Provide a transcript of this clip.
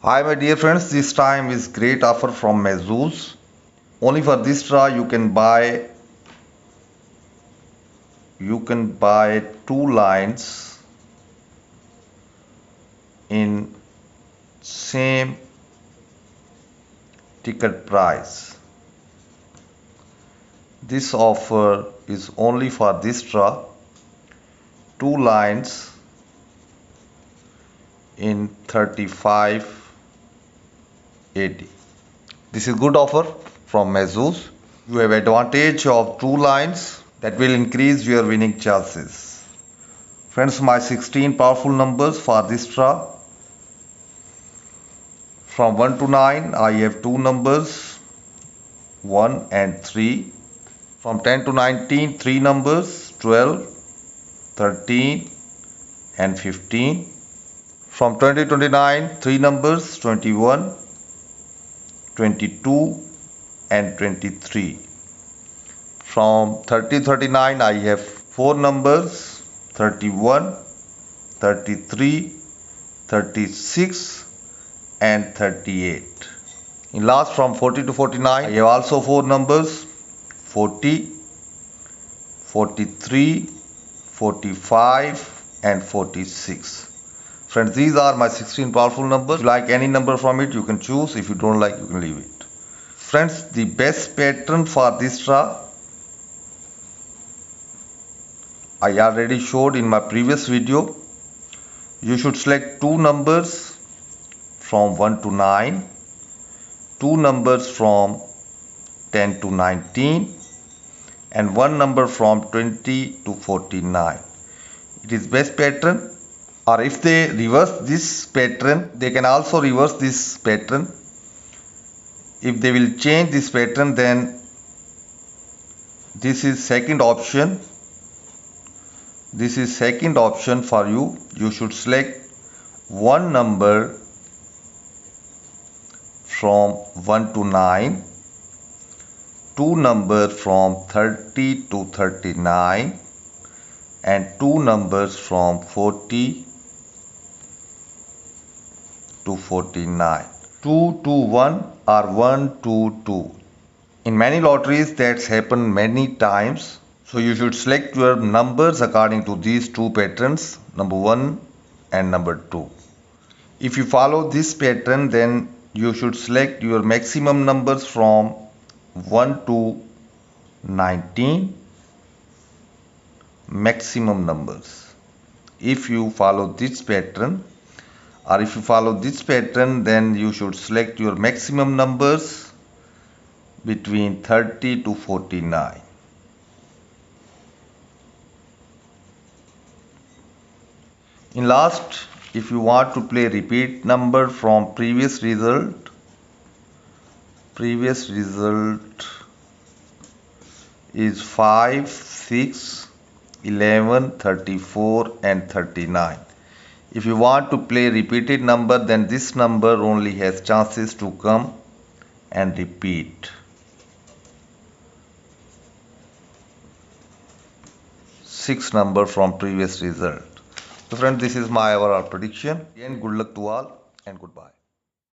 Hi my dear friends, this time is great offer from Mahzooz. Only for this draw you can buy two lines in same ticket price. This offer is only for this draw. Two lines in 35.80. This is good offer from Mahzooz. You have advantage of two lines that will increase your winning chances. Friends, my 16 powerful numbers for this draw. From 1 to 9, I have two numbers, 1 and 3. From 10 to 19, three numbers, 12, 13 and 15. From 20 to 29, three numbers, 21, 22 and 23. From 30 to 39, I have four numbers, 31, 33, 36 and 38. In last, from 40 to 49, I have also four numbers, 40, 43, 45 and 46. Friends, these are my 16 powerful numbers. If you like any number from it, you can choose. If you don't like, you can leave it. Friends, the best pattern for this draw I already showed in my previous video. You should select two numbers from 1 to 9, two numbers from 10 to 19 and one number from 20 to 49. It is best pattern, or if they reverse this pattern, they can also reverse this pattern. If they will change this pattern, then this is second option. This is second option for you. You should select one number from 1 to 9, two numbers from 30 to 39 and two numbers from 40 to 49. 2 to 1 or 1 to 2. In many lotteries that's happened many times. So you should select your numbers according to these two patterns, number 1 and number 2. If you follow this pattern, then you should select your maximum numbers from 1 to 19. Maximum numbers. If you follow this pattern, then you should select your maximum numbers between 30 to 49. In last, if you want to play repeat number from previous result is 5, 6, 11, 34 and 39. If you want to play repeated number, then this number only has chances to come and repeat. 6 number from previous result. So friends, this is my overall prediction. And good luck to all and goodbye.